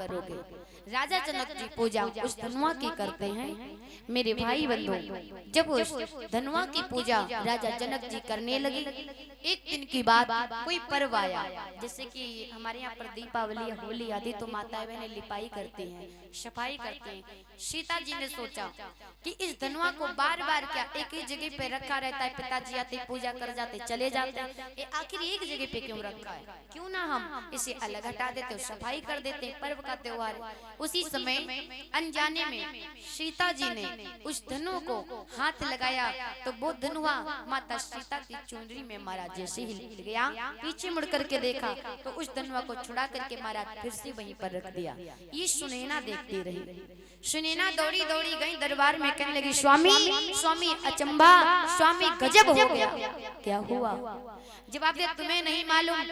करोगे। राजा जनक जी पूजा उस धनुआ की करते हैं। मेरे भाई बंधु, जब उस धनुआ की पूजा राजा जनक जी करने लगे, एक दिन की बात, कोई पर्व आया। जैसे कि हमारे यहाँ पर दीपावली, होली आदि तो माताएं बहनें लिपाई करती हैं, सफाई करते हैं। सीता जी ने सोचा कि इस धनुआ को बार बार क्या एक ही जगह पे रखा रहता है, पिताजी आते पूजा कर जाते चले जाते हैं, ये आखिर एक जगह पे क्यों रखा है, क्यों ना हम इसे अलग हटा देते और सफाई कर देते, पर्व का त्योहार। उसी समय अनजाने में सीता जी ने उस धनु को हाथ लगाया तो वो धनुआ माता सीता की चुनरी में मारा। जैसे ही हिल गया, पीछे मुड़ करके देखा तो उस धनुआ को छुड़ा करके मारा, फिर से वहीं पर रख दिया। ये सुनैना देखती रही। सुनैना दौड़ी दौड़ी गई दरबार में, कहने लगी, स्वामी स्वामी अचंबा, स्वामी गजब हो गया। क्या हुआ? जवाब दिया, तुम्हें नहीं मालूम,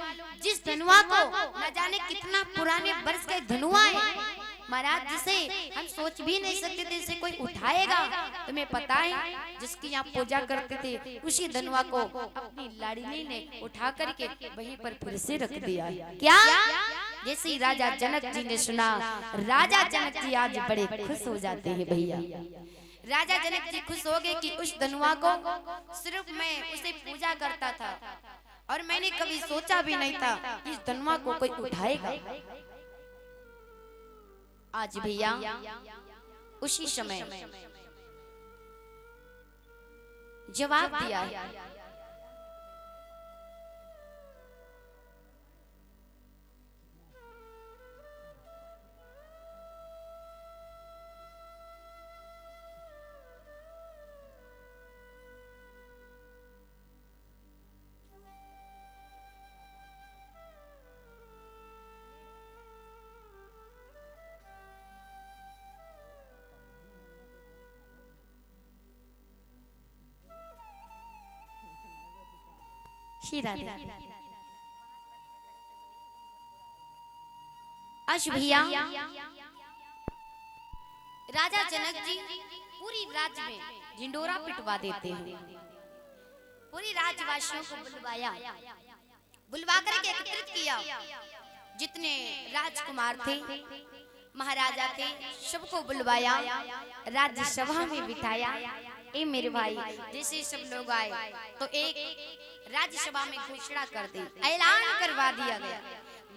जिस धनुआ को न जाने कितना पुराने वर्ष का धनुआ है महाराज, जिसे हम सोच भी नहीं सकते थे इसे कोई उठाएगा। तुम्हें पता है, जिसकी यहाँ पूजा करते थे उसी धनुआ को अपनी लाडली ने उठा करके वहीं पर फिर से रख दिया। क्या? जैसे ही राजा जनक जी ने सुना, राजा जनक जी आज बड़े खुश हो जाते हैं भैया। राजा जनक जी खुश हो गए कि उस धनुआ को सिर्फ मैं उसे पूजा करता था और मैंने कभी सोचा भी नहीं था कि इस धनुआ को कोई उठाएगा। आज भैया उसी समय जवाब दिया है। आज भैया राजा जनक जी पूरी राज्य में झिंडोरा पिटवा देते हैं। पूरी राज्यवासियों को बुलवा करके एकत्रित किया। जितने राजकुमार थे, महाराजा थे, सबको बुलवाया, राज्यसभा में बिठाया। ए मेरे भाई, जैसे सब लोग आए तो एक राज्यसभा में घोषणा कर दी, ऐलान करवा दिया गया।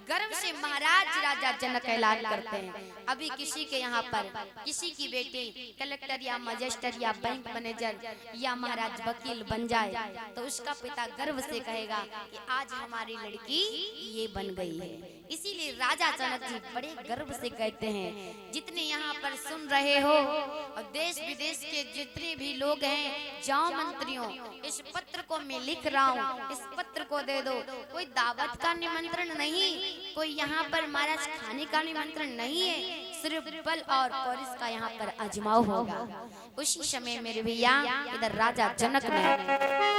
गर्व से महाराज राजा जनक ऐलान करते हैं, अभी किसी के यहाँ पर किसी की बेटी कलेक्टर या मजिस्ट्रेट या बैंक मैनेजर या महाराज वकील बन जाए तो उसका पिता गर्व से कहेगा कि आज हमारी लड़की ये बन गई है। इसीलिए राजा जनक जी बड़े गर्व से कहते हैं, जितने यहाँ पर सुन रहे हो और देश विदेश के जितने भी लोग हैं, जाओ मंत्रियों, इस पत्र को मैं लिख रहा हूँ, इस पत्र को दे दो। कोई दावत का निमंत्रण नहीं, कोई यहाँ पर महाराज खाने का निमंत्रण नहीं है, सिर्फ बल और पौरुष का यहाँ पर अजमाव होगा। उसी समय मेरे भैया इधर राजा जनक ने